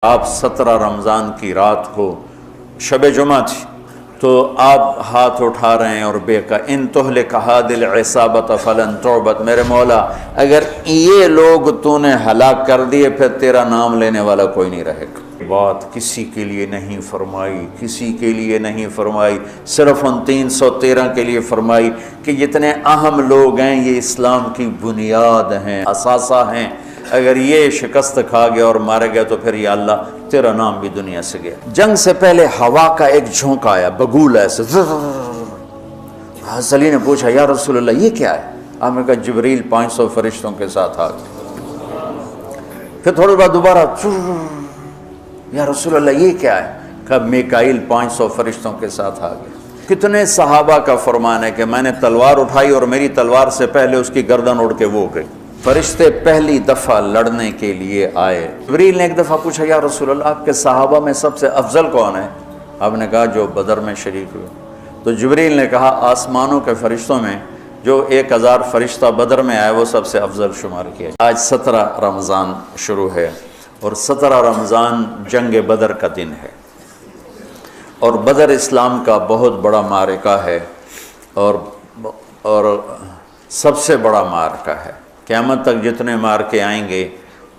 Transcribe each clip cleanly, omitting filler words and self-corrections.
آپ 17 رمضان کی رات کو شب جمعہ تھی تو آپ ہاتھ اٹھا رہے ہیں اور بے کا ان تہلک هذه العصابۃ فلن تعبد، میرے مولا اگر یہ لوگ تو نے ہلاک کر دیے پھر تیرا نام لینے والا کوئی نہیں رہے گا۔ بات کسی کے لیے نہیں فرمائی، کسی کے لیے نہیں فرمائی، صرف ان 313 کے لیے فرمائی کہ جتنے اہم لوگ ہیں یہ اسلام کی بنیاد ہیں، اساسہ ہیں، اگر یہ شکست کھا گیا اور مارے گیا تو پھر یا اللہ تیرا نام بھی دنیا سے گیا۔ جنگ سے پہلے ہوا کا ایک جھونکا آیا، بگول ایسے، حضرت علی نے پوچھا یا رسول اللہ یہ کیا ہے؟ آپ نے کہا جبریل 500 فرشتوں کے ساتھ آ گئے۔ پھر تھوڑی بار دوبارہ یا رسول اللہ یہ کیا ہے؟ کہا میکائیل 500 فرشتوں کے ساتھ آ گئے۔ کتنے صحابہ کا فرمان ہے کہ میں نے تلوار اٹھائی اور میری تلوار سے پہلے اس کی گردن اڑ کے وہ گئی۔ فرشتے پہلی دفعہ لڑنے کے لیے آئے۔ جبریل نے ایک دفعہ پوچھا یا رسول اللہ آپ کے صحابہ میں سب سے افضل کون ہے؟ آپ نے کہا جو بدر میں شریک ہوئے۔ تو جبریل نے کہا آسمانوں کے فرشتوں میں جو 1000 فرشتہ بدر میں آئے وہ سب سے افضل شمار کیا۔ آج 17 رمضان شروع ہے اور 17 رمضان جنگ بدر کا دن ہے، اور بدر اسلام کا بہت بڑا معرکہ ہے اور سب سے بڑا معرکہ ہے۔ قیامت تک جتنے معرکے آئیں گے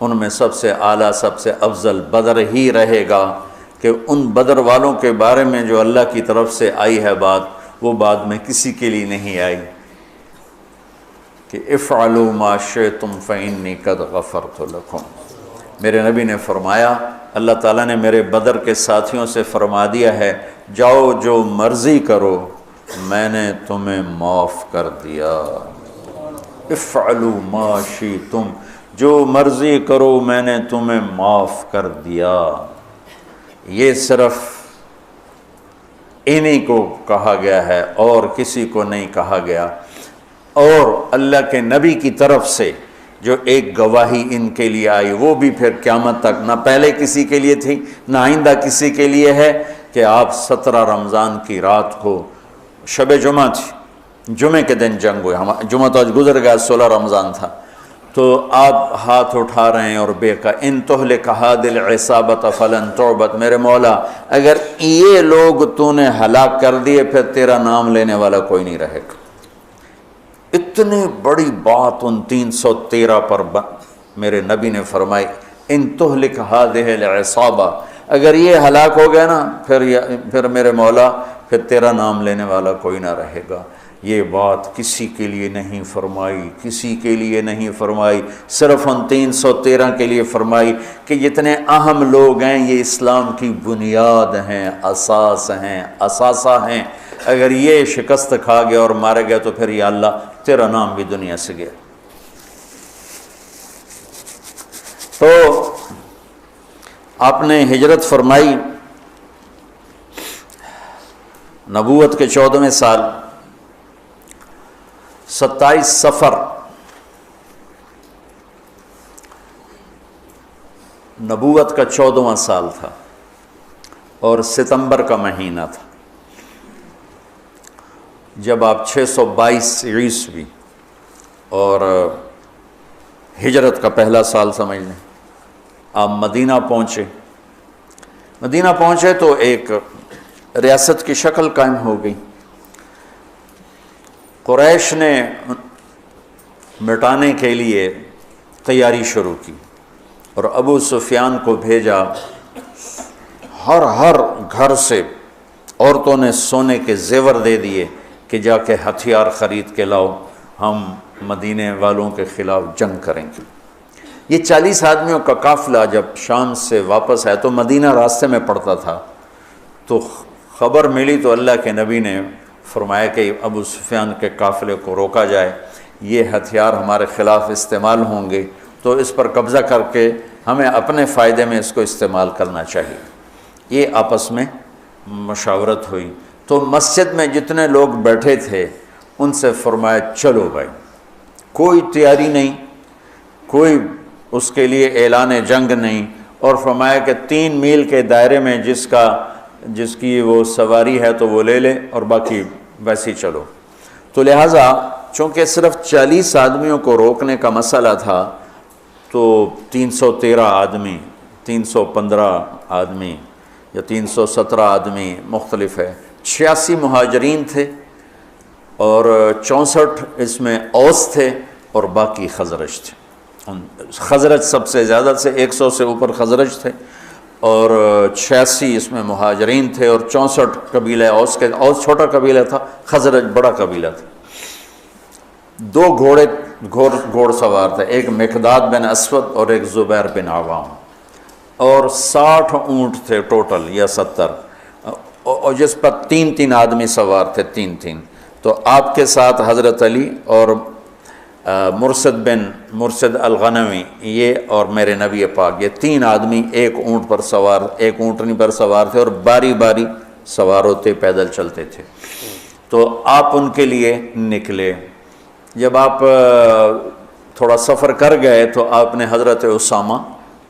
ان میں سب سے اعلیٰ سب سے افضل بدر ہی رہے گا، کہ ان بدر والوں کے بارے میں جو اللہ کی طرف سے آئی ہے بات، وہ بعد میں کسی کے لیے نہیں آئی کہ افعلوا ما شئتم فإنی قد غفرت لکم۔ میرے نبی نے فرمایا، اللہ تعالیٰ نے میرے بدر کے ساتھیوں سے فرما دیا ہے جاؤ جو مرضی کرو میں نے تمہیں معاف کر دیا۔ افعلوا ما شئتم، جو مرضی کرو میں نے تمہیں معاف کر دیا۔ یہ صرف انہی کو کہا گیا ہے اور کسی کو نہیں کہا گیا، اور اللہ کے نبی کی طرف سے جو ایک گواہی ان کے لیے آئی وہ بھی پھر قیامت تک نہ پہلے کسی کے لیے تھی نہ آئندہ کسی کے لیے ہے، کہ آپ 17 رمضان کی رات کو شب جمعہ تھی، جمعے کے دن جنگ ہوئے، جمعہ تو آج گزر گیا، 16 رمضان تھا، تو آپ ہاتھ اٹھا رہے ہیں اور بے کا ان تہلک هذه العصابۃ فلن تعبد، میرے مولا اگر یہ لوگ تو نے ہلاک کر دیے پھر تیرا نام لینے والا کوئی نہیں رہے گا۔ اتنی بڑی بات ان 313 پر میرے نبی نے فرمائی، ان تہلک هذه العصابہ، اگر یہ ہلاک ہو گیا نا پھر میرے مولا پھر تیرا نام لینے والا کوئی نہ رہے گا۔ یہ بات کسی کے لیے نہیں فرمائی، کسی کے لیے نہیں فرمائی، صرف ان 313 کے لیے فرمائی کہ جتنے اہم لوگ ہیں یہ اسلام کی بنیاد ہیں، اساس ہیں، اساسہ ہیں، اگر یہ شکست کھا گیا اور مارے گیا تو پھر یا اللہ تیرا نام بھی دنیا سے گیا۔ تو آپ نے ہجرت فرمائی نبوت کے 14ویں سال، 27 صفر نبوت کا 14واں سال تھا اور ستمبر کا مہینہ تھا، جب آپ 622 عیسوی اور ہجرت کا پہلا سال سمجھ لیں، آپ مدینہ پہنچے۔ مدینہ پہنچے تو ایک ریاست کی شکل قائم ہو گئی۔ قریش نے مٹانے کے لیے تیاری شروع کی اور ابو سفیان کو بھیجا، ہر گھر سے عورتوں نے سونے کے زیور دے دیے کہ جا کے ہتھیار خرید کے لاؤ، ہم مدینے والوں کے خلاف جنگ کریں گے۔ یہ 40 آدمیوں کا قافلہ جب شام سے واپس آیا تو مدینہ راستے میں پڑتا تھا، تو خبر ملی تو اللہ کے نبی نے فرمایا کہ ابو سفیان کے قافلے کو روکا جائے، یہ ہتھیار ہمارے خلاف استعمال ہوں گے تو اس پر قبضہ کر کے ہمیں اپنے فائدے میں اس کو استعمال کرنا چاہیے۔ یہ آپس میں مشاورت ہوئی تو مسجد میں جتنے لوگ بیٹھے تھے ان سے فرمایا چلو بھائی، کوئی تیاری نہیں، کوئی اس کے لیے اعلان جنگ نہیں، اور فرمایا کہ 3 میل کے دائرے میں جس کی وہ سواری ہے تو وہ لے لے اور باقی ویسے ہی چلو۔ تو لہٰذا چونکہ صرف 40 آدمیوں کو روکنے کا مسئلہ تھا تو 313 آدمی 315 آدمی یا 317 آدمی مختلف ہے، 86 مہاجرین تھے اور 64 اس میں اوس تھے اور باقی خزرج تھے۔ خزرج سب سے زیادہ سے 100 سے اوپر خزرج تھے اور 86 اس میں مہاجرین تھے اور 64 قبیلہ اوس کے، اوس چھوٹا قبیلہ تھا، خزرج بڑا قبیلہ تھا۔ 2 گھوڑ سوار تھے، ایک مقداد بن اسود اور ایک زبیر بن عوام، اور 60 اونٹ تھے ٹوٹل یا 70، اور جس پر 3 آدمی سوار تھے، 3۔ تو آپ کے ساتھ حضرت علی اور مرسد الغنوی یہ اور میرے نبی پاک، یہ 3 آدمی ایک اونٹ پر سوار، ایک اونٹنی پر سوار تھے اور باری باری سوار ہوتے پیدل چلتے تھے۔ تو آپ ان کے لیے نکلے۔ جب آپ تھوڑا سفر کر گئے تو آپ نے حضرت اسامہ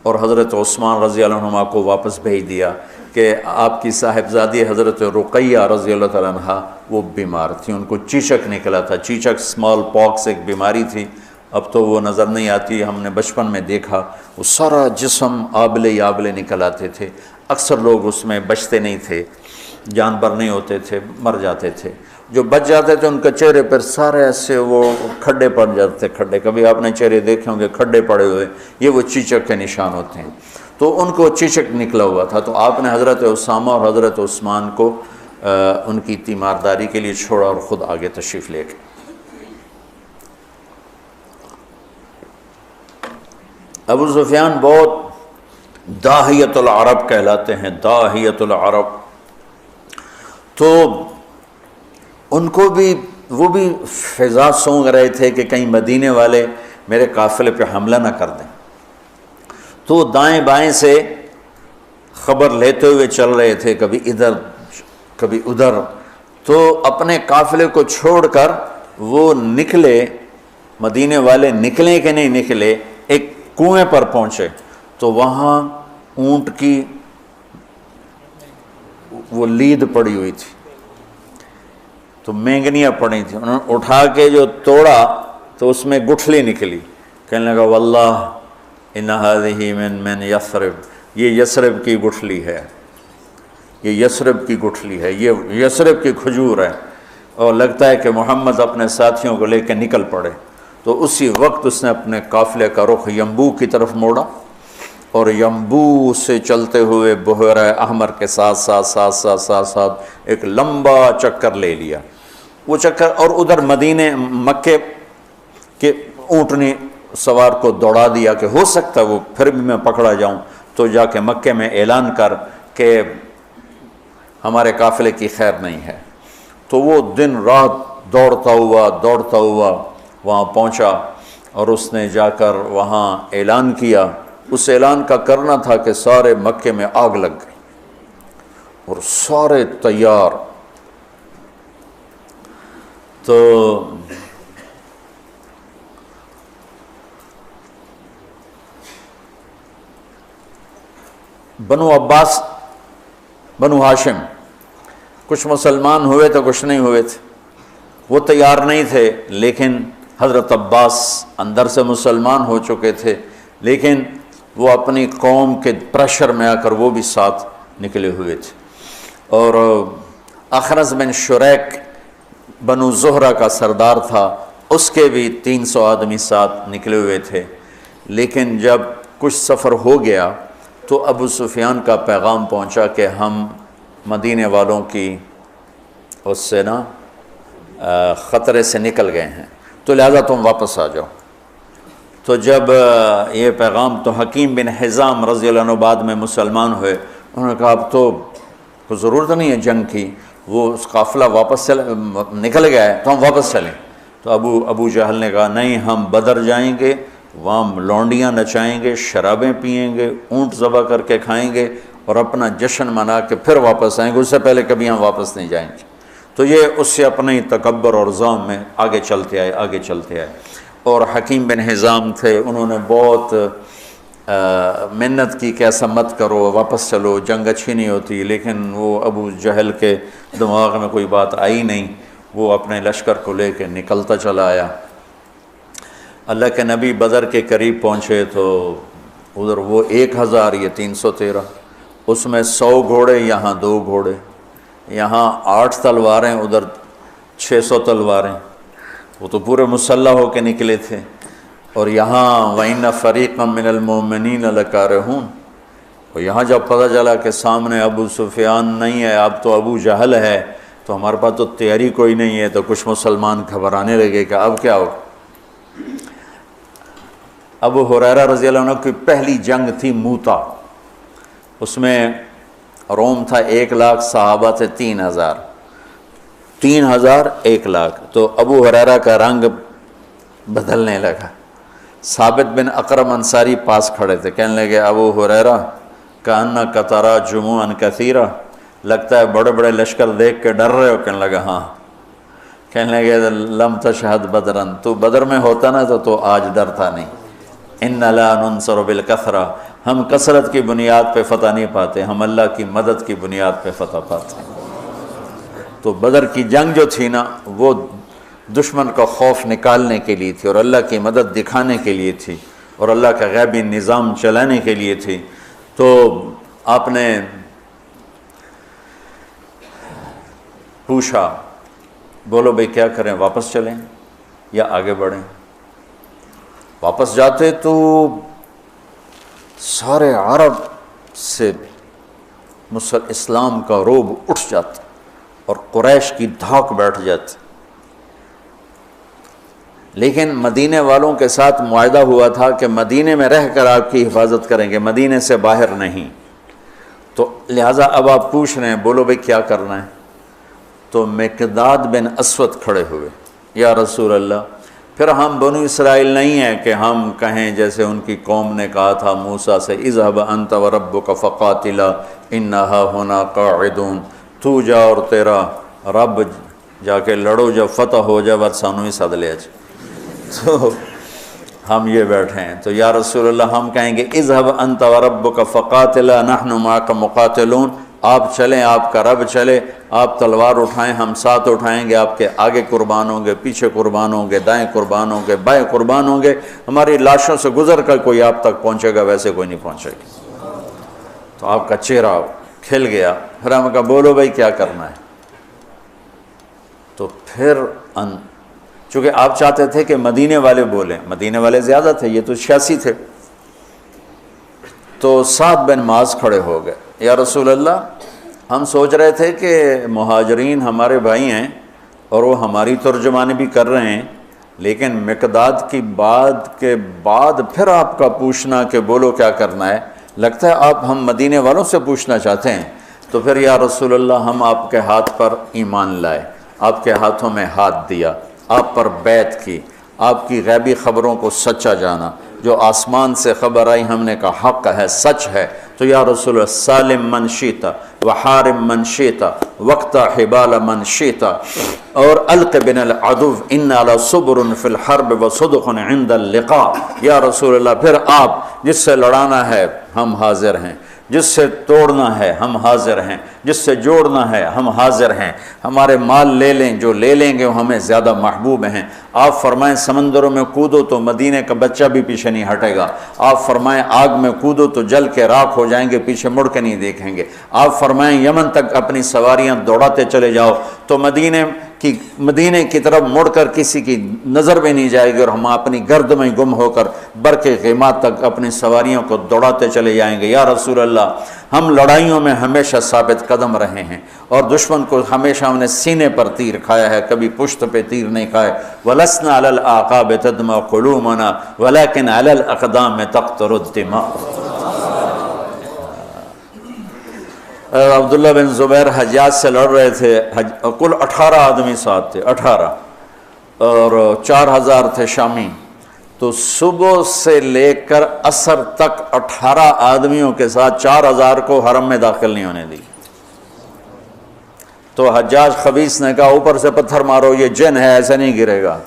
اور حضرت عثمان رضی اللہ عنہما کو واپس بھیج دیا کہ آپ کی صاحبزادی حضرت رقیہ رضی اللہ تعالیٰ عنہ وہ بیمار تھی، ان کو چیچک نکلا تھا، چیچک اسمال پاکس ایک بیماری تھی، اب تو وہ نظر نہیں آتی، ہم نے بچپن میں دیکھا، وہ سارا جسم آبلے نکل آتے تھے، اکثر لوگ اس میں بچتے نہیں تھے، جانور نہیں ہوتے تھے، مر جاتے تھے، جو بچ جاتے تھے ان کے چہرے پر سارے ایسے وہ کھڈے پڑ جاتے تھے، کھڈے، کبھی آپ نے چہرے دیکھے ہوں گے کھڈے پڑے ہوئے، یہ وہ چیچک کے نشان ہوتے ہیں، تو ان کو چیچک نکلا ہوا تھا۔ تو آپ نے حضرت اسامہ اور حضرت عثمان کو ان کی تیمارداری کے لیے چھوڑا اور خود آگے تشریف لے گئے۔ ابو سفیان بہت داہیت العرب کہلاتے ہیں، داہیت العرب، تو ان کو بھی وہ بھی فضا سونگ رہے تھے کہ کہیں مدینے والے میرے قافلے پہ حملہ نہ کر دیں، تو دائیں بائیں سے خبر لیتے ہوئے چل رہے تھے، کبھی ادھر کبھی ادھر، تو اپنے قافلے کو چھوڑ کر وہ نکلے، مدینے والے نکلے کہ نہیں نکلے، ایک کنویں پر پہنچے تو وہاں اونٹ کی وہ لید پڑی ہوئی تھی، تو مینگنیاں پڑی تھیں، انہوں نے اٹھا کے جو توڑا تو اس میں گٹھلی نکلی، کہنے لگا واللہ ان هذه من یثرب، یہ یثرب کی گٹھلی ہے، یہ یثرب کی گٹھلی ہے، یہ یثرب کی کھجور ہے، اور لگتا ہے کہ محمد اپنے ساتھیوں کو لے کے نکل پڑے۔ تو اسی وقت اس نے اپنے قافلے کا رخ ینبوع کی طرف موڑا اور ینبوع سے چلتے ہوئے بحیرہ احمر کے ساتھ ایک لمبا چکر لے لیا، وہ چکر، اور ادھر مدینے مکے کے اونٹنی سوار کو دوڑا دیا کہ ہو سکتا ہے وہ پھر بھی میں پکڑا جاؤں، تو جا کے مکے میں اعلان کر کہ ہمارے قافلے کی خیر نہیں ہے۔ تو وہ دن رات دوڑتا ہوا وہاں پہنچا اور اس نے جا کر وہاں اعلان کیا، اس اعلان کا کرنا تھا کہ سارے مکے میں آگ لگ گئی اور سارے تیار، تو بنو عباس، بنو ہاشم، کچھ مسلمان ہوئے تو کچھ نہیں ہوئے تھے، وہ تیار نہیں تھے، لیکن حضرت عباس اندر سے مسلمان ہو چکے تھے، لیکن وہ اپنی قوم کے پریشر میں آ کر وہ بھی ساتھ نکلے ہوئے تھے، اور اخرس بن شریک بنو زہرہ کا سردار تھا، اس کے بھی 300 آدمی ساتھ نکلے ہوئے تھے، لیکن جب کچھ سفر ہو گیا تو ابو سفیان کا پیغام پہنچا کہ ہم مدینے والوں کی اس سے نا خطرے سے نکل گئے ہیں، تو لہذا تم واپس آ جاؤ۔ تو جب یہ پیغام، تو حکیم بن حزام رضی اللہ عنہ بعد میں مسلمان ہوئے، انہوں نے کہا اب تو کوئی ضرورت نہیں ہے جنگ کی، وہ اس قافلہ واپس نکل گیا ہے تو ہم واپس چلیں۔ تو ابو جہل نے کہا نہیں، ہم بدر جائیں گے، وہاں لونڈیاں نچائیں گے، شرابیں پئیں گے، اونٹ ذبح کر کے کھائیں گے اور اپنا جشن منا کے پھر واپس آئیں گے، اس سے پہلے کبھی ہم واپس نہیں جائیں گے۔ تو یہ اس سے اپنے تکبر اور ظلم میں آگے چلتے آئے، اور حکیم بن حزام تھے، انہوں نے بہت محنت کی کہ ایسا مت کرو، واپس چلو، جنگ اچھی نہیں ہوتی، لیکن وہ ابو جہل کے دماغ میں کوئی بات آئی نہیں، وہ اپنے لشکر کو لے کے نکلتا چلا آیا۔ اللہ کے نبی بدر کے قریب پہنچے تو ادھر وہ 1000 یہ 313، اس میں 100 گھوڑے، یہاں 2 گھوڑے، یہاں 8 تلواریں، ادھر 600 تلواریں، وہ تو پورے مسلح ہو کے نکلے تھے۔ اور یہاں وَإِنَّ فَرِيقًا مِّنَ الْمُؤْمِنِينَ لَكَارِهُونَ، اور یہاں جب پتہ چلا کہ سامنے ابو سفیان نہیں ہے، اب تو ابو جہل ہے، تو ہمارے پاس تو تیاری کوئی نہیں ہے، تو کچھ مسلمان گھبرانے لگے کہ اب کیا ہو۔ ابو ہریرہ رضی اللہ عنہ کی پہلی جنگ تھی موتا، اس میں روم تھا 1,00,000، صحابہ تھے 3,000، 3,000 1,00,000، تو ابو ہریرہ کا رنگ بدلنے لگا۔ ثابت بن اقرم انصاری پاس کھڑے تھے، کہنے لگے ابو ہریرہ کأنک تری جموعا کثیرا، لگتا ہے بڑے بڑے لشکر دیکھ کے ڈر رہے ہو؟ کہنے لگا ہاں۔ کہنے لگے لم تشہد بدرن، تو بدر میں ہوتا نا تو آج ڈرتا نہیں۔ ان لا ننصر بالکثرہ، ہم کثرت کی بنیاد پہ فتح نہیں پاتے، ہم اللہ کی مدد کی بنیاد پہ فتح پاتے ہیں۔ تو بدر کی جنگ جو تھی نا، وہ دشمن کا خوف نکالنے کے لیے تھی، اور اللہ کی مدد دکھانے کے لیے تھی، اور اللہ کا غیبی نظام چلانے کے لیے تھی۔ تو آپ نے پوچھا، بولو بھئی کیا کریں، واپس چلیں یا آگے بڑھیں؟ واپس جاتے تو سارے عرب سے اسلام کا رعب اٹھ جاتا اور قریش کی دھاک بیٹھ جاتی، لیکن مدینے والوں کے ساتھ معاہدہ ہوا تھا کہ مدینے میں رہ کر آپ کی حفاظت کریں گے، مدینے سے باہر نہیں۔ تو لہٰذا اب آپ پوچھ رہے ہیں بولو بھئی کیا کرنا ہے؟ تو مقداد بن اسود کھڑے ہوئے، یا رسول اللہ، پھر ہم بنو اسرائیل نہیں ہیں کہ ہم کہیں جیسے ان کی قوم نے کہا تھا موسیٰ سے اذهب انت وربک فقاتلا انا ہاہنا قاعدون، تو جا اور تیرا رب جا کے لڑو، جب فتح ہو جائے بات سانو ہی سد لیا جائے۔ تو ہم یہ بیٹھے ہیں، تو یا رسول اللہ ہم کہیں گے اذهب انت وربک فقاتلا نحن معک مقاتلون، آپ چلیں، آپ کا رب چلے، آپ تلوار اٹھائیں، ہم ساتھ اٹھائیں گے، آپ کے آگے قربان ہوں گے، پیچھے قربان ہوں گے، دائیں قربان ہوں گے، بائیں قربان ہوں گے، ہماری لاشوں سے گزر کر کوئی آپ تک پہنچے گا، ویسے کوئی نہیں پہنچے گا۔ تو آپ کا چہرہ کھل گیا، پھر ہم کہا بولو بھائی کیا کرنا ہے؟ تو پھر چونکہ آپ چاہتے تھے کہ مدینے والے بولیں، مدینے والے زیادہ تھے، یہ تو 86 تھے، تو سعد بن معاذ کھڑے ہو گئے، یا رسول اللہ ہم سوچ رہے تھے کہ مہاجرین ہمارے بھائی ہیں اور وہ ہماری ترجمانی بھی کر رہے ہیں، لیکن مقداد کی بات کے بعد پھر آپ کا پوچھنا کہ بولو کیا کرنا ہے، لگتا ہے آپ ہم مدینے والوں سے پوچھنا چاہتے ہیں۔ تو پھر یا رسول اللہ ہم آپ کے ہاتھ پر ایمان لائے، آپ کے ہاتھوں میں ہاتھ دیا، آپ پر بیعت کی، آپ کی غیبی خبروں کو سچا جانا، جو آسمان سے خبر آئی ہم نے کہا حق ہے، سچ ہے۔ تو یا رسول اللہ سالم من شیتا وحارم من شیتا وقت حبال من شیتا اور الق بن العدو ان علی صبر فی الحرب وصدق عند اللقاء، یا رسول اللہ پھر آپ جس سے لڑانا ہے ہم حاضر ہیں، جس سے توڑنا ہے ہم حاضر ہیں، جس سے جوڑنا ہے ہم حاضر ہیں، ہمارے مال لے لیں، جو لے لیں گے وہ ہمیں زیادہ محبوب ہیں۔ آپ فرمائیں سمندروں میں کودو تو مدینے کا بچہ بھی پیچھے نہیں ہٹے گا، آپ فرمائیں آگ میں کودو تو جل کے راکھ ہو جائیں گے، پیچھے مڑ کے نہیں دیکھیں گے، آپ فرمائیں یمن تک اپنی سواریاں دوڑاتے چلے جاؤ تو مدینے کی طرف مڑ کر کسی کی نظر بھی نہیں جائے گی، اور ہم اپنی گرد میں گم ہو کر برق غیمات تک اپنی سواریوں کو دوڑاتے چلے جائیں گے۔ یا رسول اللہ ہم لڑائیوں میں ہمیشہ ثابت قدم رہے ہیں، اور دشمن کو ہمیشہ ہم نے سینے پر تیر کھایا ہے، کبھی پشت پہ تیر نہیں کھائے۔ وَلَسْنَا عَلَى الْأَعْقَابِ تَدْمَعُ قُلُوبُنَا وَلَكِنْ عَلَى الْأَقْدَامِ تَقْطُرُ الدِّمَاءُ۔ عبداللہ بن زبیر حجاج سے لڑ رہے تھے، کل 18 آدمی ساتھ تھے، 18 اور 4000 تھے شامی، تو صبح سے لے کر عصر تک 18 آدمیوں کے ساتھ 4000 کو حرم میں داخل نہیں ہونے دی۔ تو حجاج خبیث نے کہا اوپر سے پتھر مارو، یہ جن ہے ایسے نہیں گرے گا۔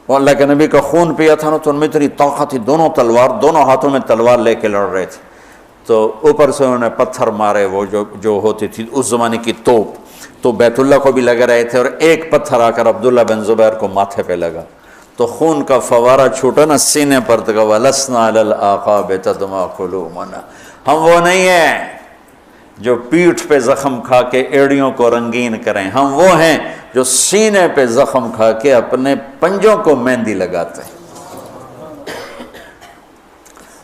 اور اللہ کے نبی کا خون پیا تھا نا، تو ان میں اتنی طاقت تھی، دونوں ہاتھوں میں تلوار لے کے لڑ رہے تھے، تو اوپر سے انہوں نے پتھر مارے، وہ جو ہوتی تھی اس زمانے کی توپ، تو بیت اللہ کو بھی لگ رہے تھے، اور ایک پتھر آ کر عبداللہ بن زبیر کو ماتھے پہ لگا، تو خون کا فوارہ چھوٹا نا سینے پر تو وَلَسْنَا عَلَى الْآقَابِ تَدْمَا قُلُوبُنَا، ہم وہ نہیں ہیں جو پیٹھ پہ زخم کھا کے ایڑیوں کو رنگین کریں، ہم وہ ہیں جو سینے پہ زخم کھا کے اپنے پنجوں کو مہندی لگاتے ہیں۔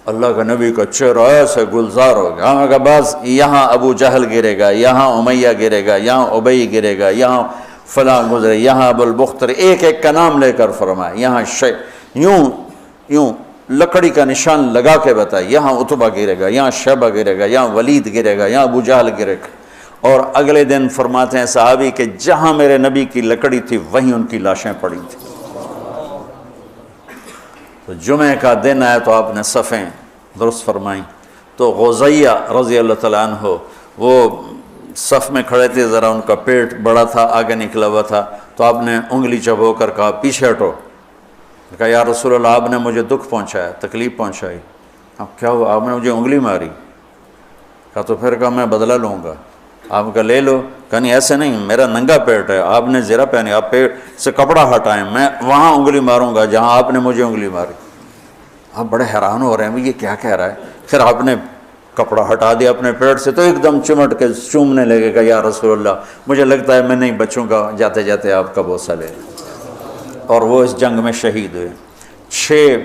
اللہ کا نبی کا چہرہ ایسے گلزار ہو گیا، ہم کہا بس یہاں ابو جہل گرے گا، یہاں امیہ گرے گا، یہاں ابی گرے گا، یہاں فلاں گزرے، یہاں ابو البختری، ایک ایک کا نام لے کر فرمایا، یہاں یوں لکڑی کا نشان لگا کے بتایا، یہاں عتبہ گرے گا، یہاں شیبہ گرے گا، یہاں ولید گرے گا، یہاں ابو جہل گرے گا۔ اور اگلے دن فرماتے ہیں صحابی کہ جہاں میرے نبی کی لکڑی تھی وہیں ان کی لاشیں پڑی تھیں۔ تو جمعہ کا دن آیا تو آپ نے صفیں درست فرمائیں، تو غزیہ رضی اللہ تعالیٰ عنہ وہ صف میں کھڑے تھے، ذرا ان کا پیٹ بڑا تھا، آگے نکلا ہوا تھا، تو آپ نے انگلی چبو کر کہا پیچھے ہٹو، کہا یا رسول اللہ آپ نے مجھے دکھ پہنچایا، تکلیف پہنچائی، اب کیا ہوا؟ آپ نے مجھے انگلی ماری، کہا تو پھر کہا میں بدلہ لوں گا، آپ کا لے لو، کہا نہیں ایسے نہیں، میرا ننگا پیٹ ہے، آپ نے زرہ پہنی، آپ پیٹ سے کپڑا ہٹائیں، میں وہاں انگلی ماروں گا جہاں آپ نے مجھے انگلی ماری۔ آپ بڑے حیران ہو رہے ہیں یہ کیا کہہ رہا ہے؟ پھر آپ نے کپڑا ہٹا دیا اپنے پیٹ سے، تو ایک دم چمٹ کے چومنے لگے گا، یا رسول اللہ مجھے لگتا ہے میں نہیں بچوں گا، جاتے جاتے آپ کا بوسہ لے۔ اور وہ اس جنگ میں شہید ہوئے، 6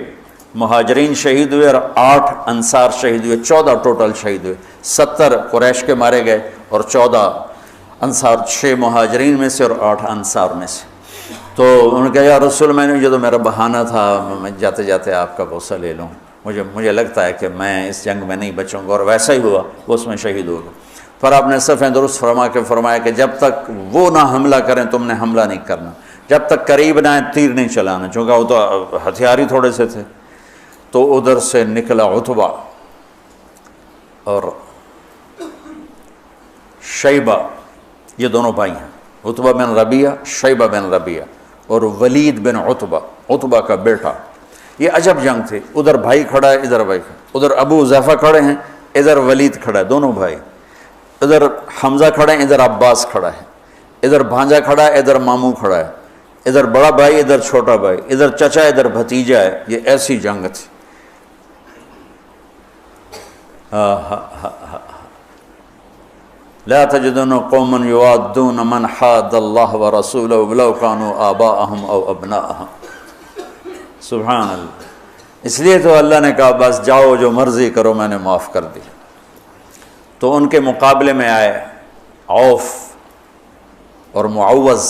مہاجرین شہید ہوئے اور 8 انصار شہید ہوئے، 14 ٹوٹل شہید ہوئے، 70 قریش کے مارے گئے اور 14 انصار، 6 مہاجرین میں سے اور 8 انصار میں سے۔ تو انہوں نے کہا یا رسول میں نے یہ تو میرا بہانہ تھا، میں جاتے جاتے آپ کا بوسہ لے لوں، مجھے لگتا ہے کہ میں اس جنگ میں نہیں بچوں گا، اور ویسا ہی ہوا، وہ اس میں شہید ہو گئے۔ پھر آپ نے صفیں درست فرما کے فرمایا کہ جب تک وہ نہ حملہ کریں تم نے حملہ نہیں کرنا، جب تک قریب نہ آئیں تیر نہیں چلانا، چونکہ وہ تو ہتھیار ہی تھوڑے سے تھے۔ تو ادھر سے نکلا عتبہ اور شیبہ، یہ دونوں بھائی ہیں، عتبہ بن ربیعہ، شیبہ بن ربیعہ، اور ولید بن عتبہ، عتبہ کا بیٹا۔ یہ عجب جنگ تھی، ادھر بھائی کھڑا ہے، ادھر بھائی کھڑا، ادھر ابو حذیفہ کھڑے ہیں، ادھر ولید کھڑا ہے، دونوں بھائی، ادھر حمزہ کھڑے ہیں، ادھر عباس کھڑا ہے، ادھر بھانجا کھڑا ہے، ادھر ماموں کھڑا ہے، ادھر بڑا بھائی، ادھر چھوٹا بھائی، ادھر چچا، ادھر بھتیجا ہے۔ یہ ایسی جنگ تھی۔ لا تجدن قوما يوادون من حاد الله ورسوله ولو كانوا آباءهم او ابناءهم۔ سبحان اللہ۔ اس لیے تو اللہ نے کہا بس جاؤ جو مرضی کرو، میں نے معاف کر دی۔ تو ان کے مقابلے میں آئے عوف اور معوذ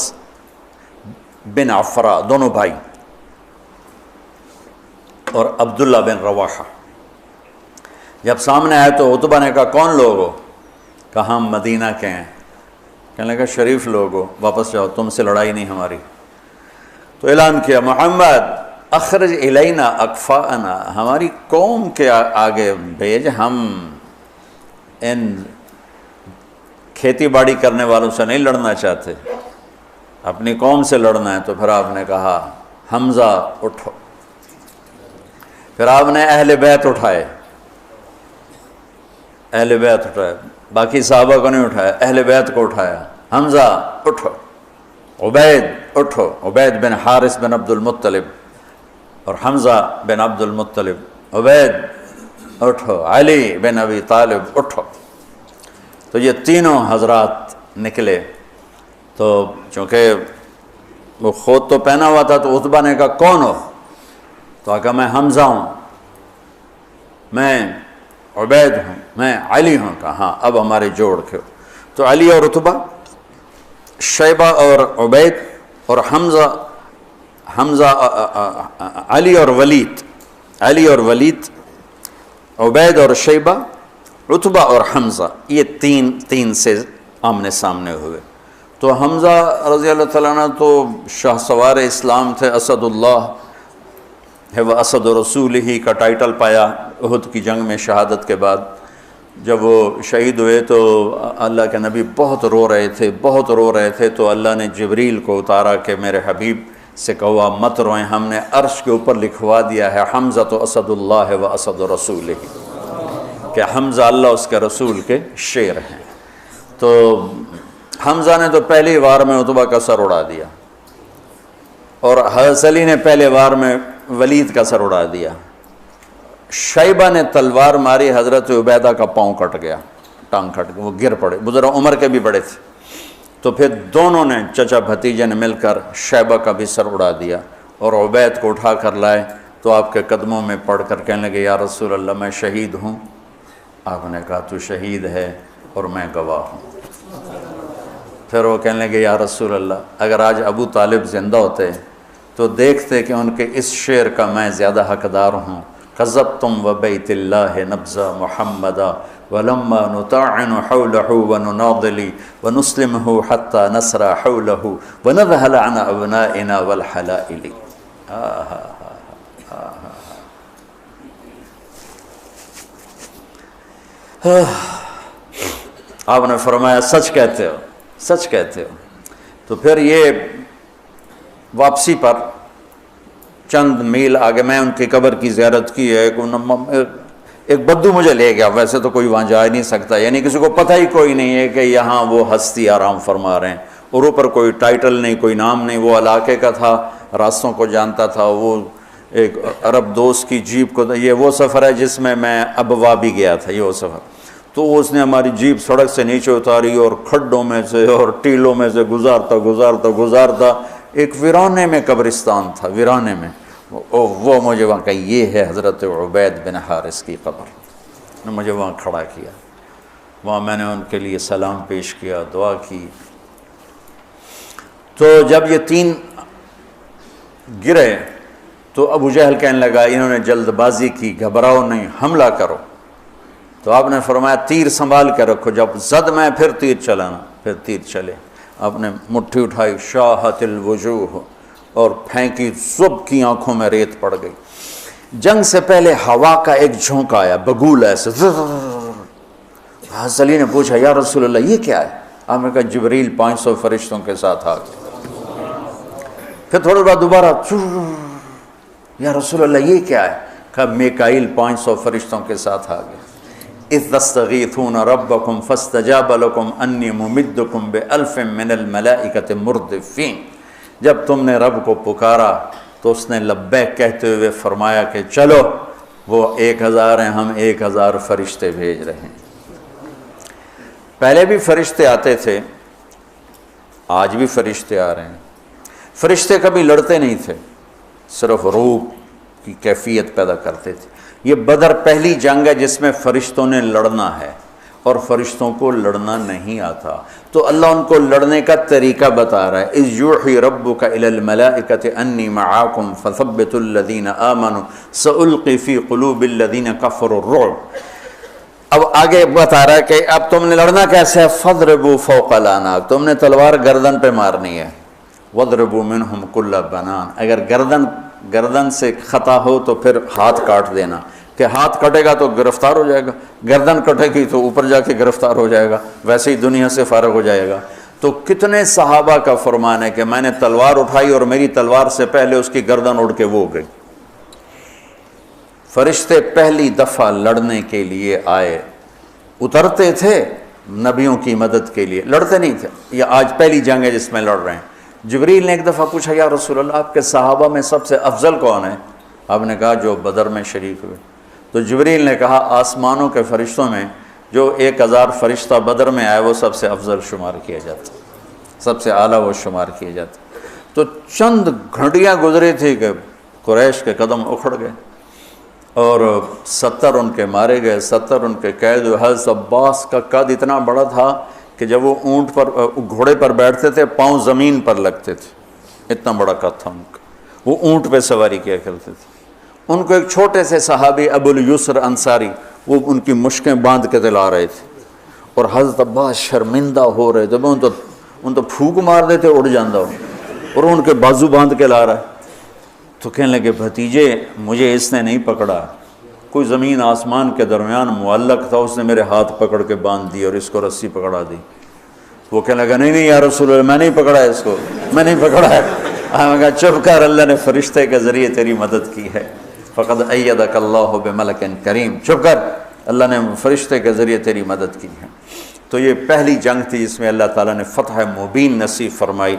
بن عفرا، دونوں بھائی، اور عبداللہ بن رواحہ۔ جب سامنے آئے تو عتبہ نے کہا کون لوگ ہو؟ کہا ہم مدینہ کے ہیں۔ کہنے لگا شریف لوگ ہو، واپس جاؤ، تم سے لڑائی نہیں ہماری۔ تو اعلان کیا محمد اخرج الینا اکفاءنا، ہماری قوم کے آگے بھیج، ہم ان کھیتی باڑی کرنے والوں سے نہیں لڑنا چاہتے، اپنی قوم سے لڑنا ہے۔ تو پھر آپ نے کہا حمزہ اٹھو، پھر آپ نے اہل بیت اٹھائے، اہل بیت اٹھائے، باقی صحابہ کو نہیں اٹھایا، اہل بیت کو اٹھایا۔ حمزہ اٹھو، عبید اٹھو، عبید بن حارث بن عبد المطلب، اور حمزہ بن عبد المطلب، عبید اٹھو، علی بن ابی طالب اٹھو۔ تو یہ تینوں حضرات نکلے۔ تو چونکہ وہ خود تو پہنا ہوا تھا تو عتبہ نے کہا کون ہو؟ تو کہا میں حمزہ ہوں، میں عبید ہوں، میں علی ہوں۔ کہا ہاں اب ہمارے جوڑ کے ہو۔ تو علی اور عتبہ، شیبہ اور عبید، اور حمزہ علی اور ولید، علی اور ولید، عبید اور شیبہ، عتبہ اور حمزہ، یہ تین سے آمنے سامنے ہوئے۔ تو حمزہ رضی اللہ تعالیٰ عنہ تو شاہ سوار اسلام تھے، اسد اللہ ہے وہ اسد رسول ہی کا ٹائٹل پایا احد کی جنگ میں شہادت کے بعد۔ جب وہ شہید ہوئے تو اللہ کے نبی بہت رو رہے تھے، تو اللہ نے جبریل کو اتارا کہ میرے حبیب سے کہا مت روئیں، ہم نے عرش کے اوپر لکھوا دیا ہے حمزہ تو اسد اللہ ہے و اسد رسول ہی، کہ حمزہ اللہ اس کے رسول کے شیر ہیں۔ تو حمزہ نے تو پہلی وار میں عتبہ کا سر اڑا دیا، اور حضرت علی نے پہلے وار میں ولید کا سر اڑا دیا، شیبہ نے تلوار ماری، حضرت عبیدہ کا پاؤں کٹ گیا، ٹانگ کٹ گیا، وہ گر پڑے، بزرگ عمر کے بھی بڑے تھے، تو پھر دونوں نے چچا بھتیجے نے مل کر شیبہ کا بھی سر اڑا دیا، اور عبید کو اٹھا کر لائے تو آپ کے قدموں میں پڑھ کر کہنے لگے یا رسول اللہ میں شہید ہوں۔ آپ نے کہا تو شہید ہے اور میں گواہ ہوں۔ پھر وہ کہنے لگے یا رسول اللہ اگر آج ابو طالب زندہ ہوتے تو دیکھتے کہ ان کے اس شعر کا میں زیادہ حقدار ہوں، قذبتم وبیت اللہ نبذا محمدا ولما نطاعن حولہ ونناضلی ونسلمہ حتی نسرى حولہ ونذہل عن ابنائنا والحلائل۔ آپ نے فرمایا سچ کہتے ہو، سچ کہتے ہو۔ تو پھر یہ واپسی پر چند میل آگے میں ان کی قبر کی زیارت کی ہے، ایک بدو مجھے لے گیا، ویسے تو کوئی وہاں جا ہی نہیں سکتا، یعنی کسی کو پتہ ہی کوئی نہیں ہے کہ یہاں وہ ہستی آرام فرما رہے ہیں، اور اوپر کوئی ٹائٹل نہیں، کوئی نام نہیں، وہ علاقے کا تھا، راستوں کو جانتا تھا، وہ ایک عرب دوست کی جیپ کو، یہ وہ سفر ہے جس میں میں ابوا بھی گیا تھا، یہ وہ سفر، تو اس نے ہماری جیپ سڑک سے نیچے اتاری اور کھڈوں میں سے اور ٹیلوں میں سے گزارتا ایک ویرانے میں قبرستان تھا، ویرانے میں، وہ مجھے وہاں کہا یہ ہے حضرت عبید بن حارث کی قبر، مجھے وہاں کھڑا کیا، وہاں میں نے ان کے لیے سلام پیش کیا، دعا کی۔ تو جب یہ تین گرے تو ابو جہل کہنے لگا انہوں نے جلد بازی کی، گھبراؤ نہیں، حملہ کرو۔ تو آپ نے فرمایا تیر سنبھال کے رکھو، جب زد میں پھر تیر چلانا، پھر تیر چلے۔ آپ نے مٹھی اٹھائی، شاہت الوجوہ، اور پھینکی، سب کی آنکھوں میں ریت پڑ گئی۔ جنگ سے پہلے ہوا کا ایک جھونکا آیا، بگول ایسے، حضرت علی نے پوچھا یا رسول اللہ یہ کیا ہے؟ آپ نے کہا جبریل 500 فرشتوں کے ساتھ آ گئے۔ پھر تھوڑی بعد دوبارہ یا رسول اللہ یہ کیا ہے؟ کہا میکائیل 500 فرشتوں کے ساتھ آ گئے۔ اذ تستغیثون ربکم فاستجاب لکم انی ممدکم بألف من الملائکۃ مردفین، جب تم نے رب کو پکارا تو اس نے لبیک کہتے ہوئے فرمایا کہ چلو، وہ 1000 ہیں، ہم 1000 فرشتے بھیج رہے ہیں۔ پہلے بھی فرشتے آتے تھے، آج بھی فرشتے آ رہے ہیں۔ فرشتے کبھی لڑتے نہیں تھے، صرف روح کی کیفیت پیدا کرتے تھے۔ یہ بدر پہلی جنگ ہے جس میں فرشتوں نے لڑنا ہے، اور فرشتوں کو لڑنا نہیں آتا، تو اللہ ان کو لڑنے کا طریقہ بتا رہا ہے۔ اذ یوحی ربک الی الملائکۃ انی معاکم فثبتوا الذین آمنوا سألقی فی قلوب الذین کفروا الرعب۔ اب آگے بتا رہا ہے کہ اب تم نے لڑنا کیسے ہے، فضربوا فوق الاعناق، تم نے تلوار گردن پہ مارنی ہے، وضربوا منہم کل بنان، اگر گردن سے خطا ہو تو پھر ہاتھ کاٹ دینا، کہ ہاتھ کٹے گا تو گرفتار ہو جائے گا، گردن کٹے گی تو اوپر جا کے گرفتار ہو جائے گا، ویسے ہی دنیا سے فارغ ہو جائے گا۔ تو کتنے صحابہ کا فرمان ہے کہ میں نے تلوار اٹھائی اور میری تلوار سے پہلے اس کی گردن اڑ کے وہ گئی۔ فرشتے پہلی دفعہ لڑنے کے لیے آئے، اترتے تھے نبیوں کی مدد کے لیے، لڑتے نہیں تھے۔ یہ آج پہلی جنگ ہے جس میں لڑ رہے ہیں۔ جبریل نے ایک دفعہ پوچھا یا رسول اللہ آپ کے صحابہ میں سب سے افضل کون ہے؟ آپ نے کہا جو بدر میں شریک ہوئے۔ تو جبریل نے کہا آسمانوں کے فرشتوں میں جو 1000 فرشتہ بدر میں آئے وہ سب سے افضل شمار کیا جاتا، سب سے اعلیٰ وہ شمار کیا جاتا۔ تو چند گھنٹیاں گزری تھی کہ قریش کے قدم اکھڑ گئے، اور 70 ان کے مارے گئے، 70 ان کے قید ہوئے۔ حضرت عباس کا قد اتنا بڑا تھا کہ جب وہ اونٹ پر، گھوڑے پر بیٹھتے تھے پاؤں زمین پر لگتے تھے، اتنا بڑا قد تھا ان کا، وہ اونٹ پہ سواری کیا کرتے تھے۔ ان کو ایک چھوٹے سے صحابی ابو الیسر انصاری، وہ ان کی مشکیں باندھ کے دلا رہے تھے، اور حضرت عباس شرمندہ ہو رہے تھے، ان تو پھونک مار دیتے اڑ جاندہ ہو، اور ان کے بازو باندھ کے لا رہا ہے۔ تو کہنے لگے بھتیجے مجھے اس نے نہیں پکڑا، کوئی زمین آسمان کے درمیان معلق تھا، اس نے میرے ہاتھ پکڑ کے باندھ دی اور اس کو رسی پکڑا دی۔ وہ کہنے لگا نہیں یا رسول اللہ میں نہیں پکڑا ہے اس کو، میں نہیں پکڑا ہے۔ ہم کہا چپ کر، اللہ نے فرشتے کے ذریعے تیری مدد کی ہے، فقد ایدک اللہ بملک کریم، چپ کر، اللہ نے فرشتے کے ذریعے تیری مدد کی ہے۔ تو یہ پہلی جنگ تھی جس میں اللہ تعالیٰ نے فتح مبین نصیب فرمائی۔